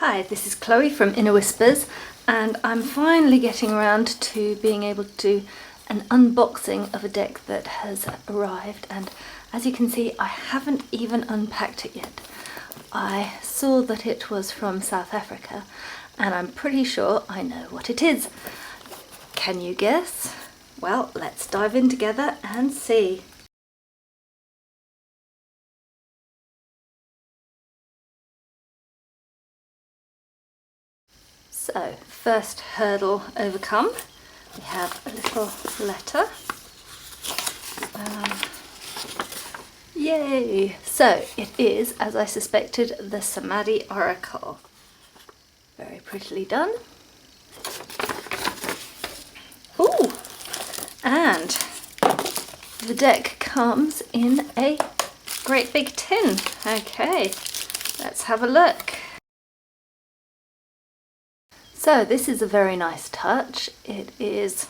Hi, this is Chloe from Inner Whispers, and I'm finally getting around to being able to do an unboxing of a deck that has arrived, and as you can see I haven't even unpacked it yet. I saw that it was from South Africa and I'm pretty sure I know what it is. Can you guess? Well, let's dive in together and see. So, first hurdle overcome, we have a little letter. Yay! So, it is, as I suspected, the Samadhi Oracle. Very prettily done. Ooh! And the deck comes in a great big tin. Okay, let's have a look. So this is a very nice touch. It is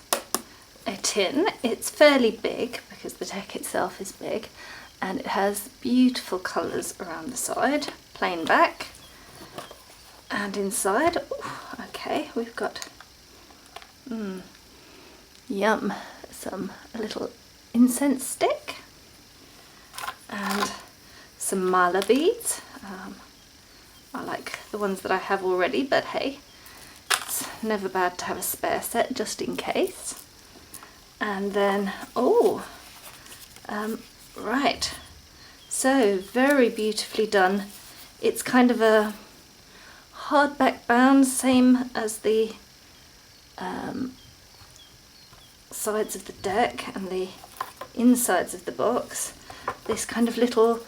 a tin. It's fairly big because the deck itself is big, and it has beautiful colours around the side, plain back, and inside, okay, we've got yum, a little incense stick and some mala beads. I like the ones that I have already, but hey, it's never bad to have a spare set just in case. And then, right, so very beautifully done. It's kind of a hardback bound, same as the sides of the deck and the insides of the box. This kind of little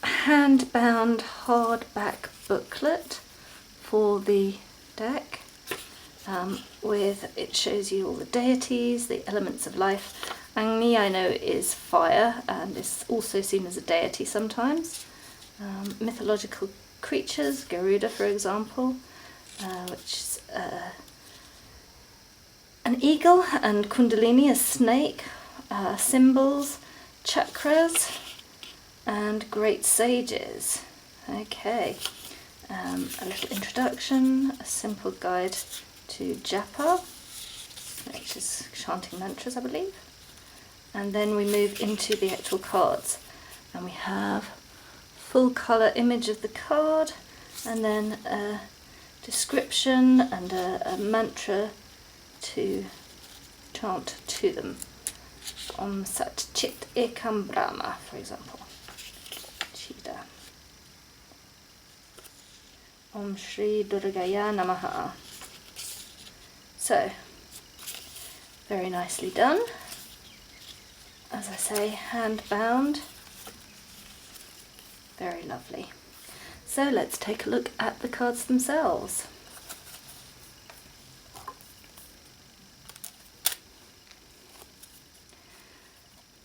hand-bound hardback booklet for the deck. With it shows you all the deities, the elements of life. Agni, I know, is fire and is also seen as a deity sometimes. Mythological creatures, Garuda for example, which is an eagle, and Kundalini, a snake, symbols, chakras, and great sages. Okay, a little introduction, a simple guide to japa, which is chanting mantras, I believe. And then we move into the actual cards, and we have full colour image of the card, and then a description and a mantra to chant to them. Om Sat Chit Ekam Brahma, for example. Chida. Om Shri Durgaya Namaha. So, very nicely done. As I say, hand bound. Very lovely. So let's take a look at the cards themselves.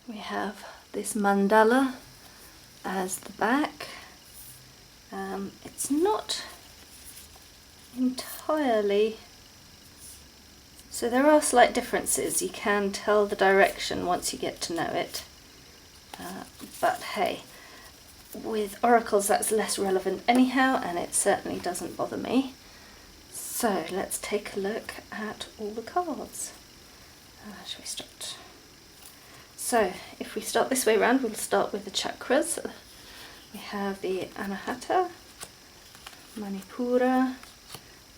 We have this mandala as the back. It's not entirely, so there are slight differences. You can tell the direction once you get to know it, but hey, with oracles that's less relevant anyhow, and it certainly doesn't bother me. So let's take a look at all the cards. Shall we start? So if we start this way around, we'll start with the chakras. We have the Anahata, Manipura,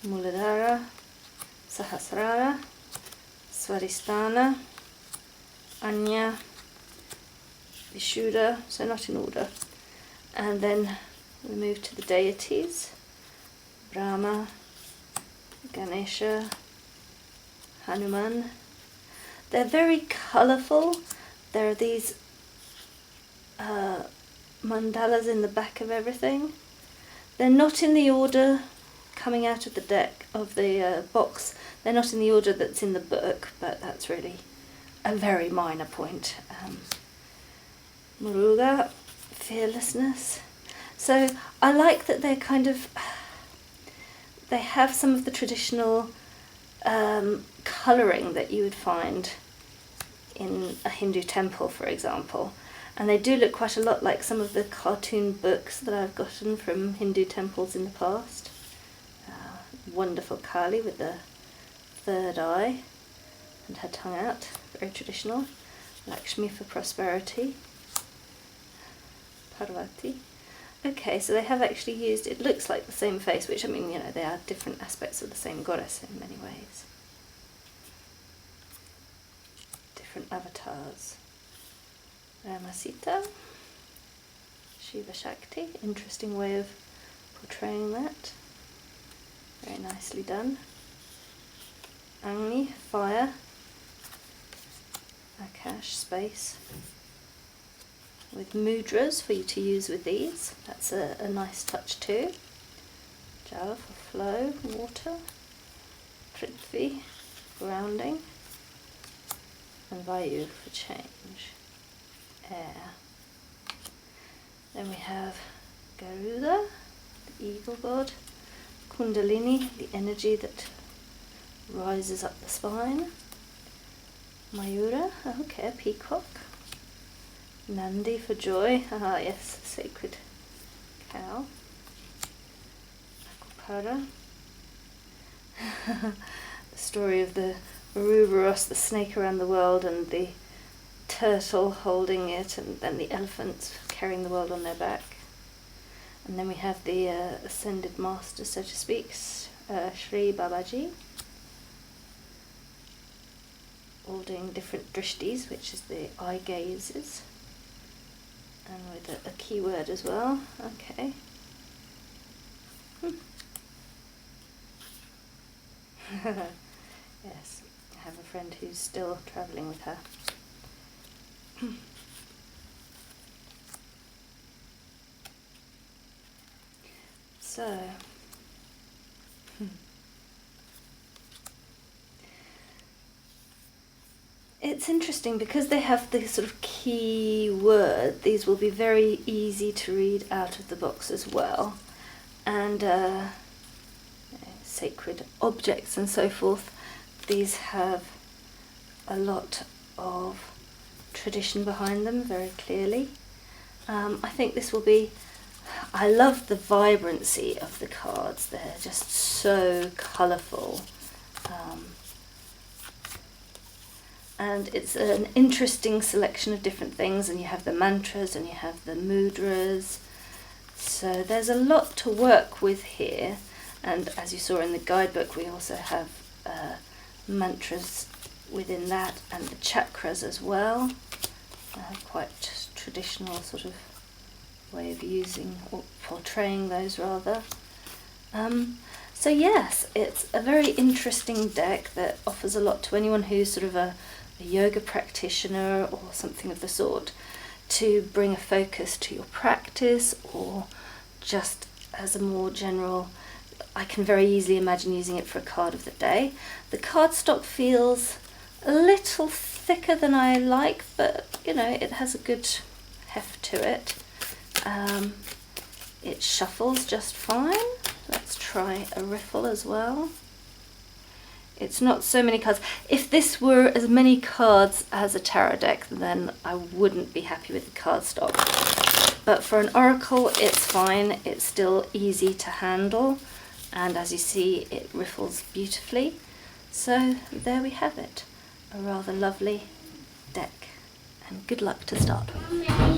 Muladhara, Sahasrara, Svadhisthana, Anya, Vishuddha, so not in order. And then we move to the deities, Brahma, Ganesha, Hanuman. They're very colourful. There are these mandalas in the back of everything. They're not in the order coming out of the deck, of the box. They're not in the order that's in the book, but that's really a very minor point. Muruga, fearlessness. So I like that they're kind of, they have some of the traditional colouring that you would find in a Hindu temple, for example, and they do look quite a lot like some of the cartoon books that I've gotten from Hindu temples in the past. wonderful Kali with the third eye and her tongue out, very traditional. Lakshmi for prosperity. Parvati. Okay, so they have actually used, it looks like the same face, which, I mean, you know, they are different aspects of the same goddess in many ways. Different avatars. Ramasita, Shiva Shakti, interesting way of portraying that. Very nicely done. Agni, fire. Akash, space. With mudras for you to use with these. That's a nice touch too. Jal for flow, water. Prithvi, grounding. And Vayu for change, air. Then we have Garuda, the eagle god. Kundalini, the energy that rises up the spine. Mayura, okay, peacock. Nandi for joy, yes, sacred cow. Akupara, the story of the Ouroboros, the snake around the world, and the turtle holding it, and then the elephants carrying the world on their back. And then we have the ascended master, so to speak, Sri Babaji, all doing different drishtis, which is the eye gazes, and with a keyword as well. Okay. Yes, I have a friend who's still travelling with her. So, it's interesting because they have this sort of key word. These will be very easy to read out of the box as well, and sacred objects and so forth. These have a lot of tradition behind them, very clearly. I think this will be, I love the vibrancy of the cards. They're just so colourful. And it's an interesting selection of different things, and you have the mantras and you have the mudras. So there's a lot to work with here. And as you saw in the guidebook, we also have mantras within that, and the chakras as well. Quite traditional sort of way of using or portraying those rather. So yes, it's a very interesting deck that offers a lot to anyone who's sort of a yoga practitioner or something of the sort, to bring a focus to your practice, or just as a more general, I can very easily imagine using it for a card of the day. The cardstock feels a little thicker than I like, but you know, it has a good heft to it. It shuffles just fine. Let's try a riffle as well. It's not so many cards. If this were as many cards as a tarot deck, then I wouldn't be happy with the cardstock. But for an oracle, it's fine. It's still easy to handle. And as you see, it riffles beautifully. So there we have it. A rather lovely deck. And good luck to start with.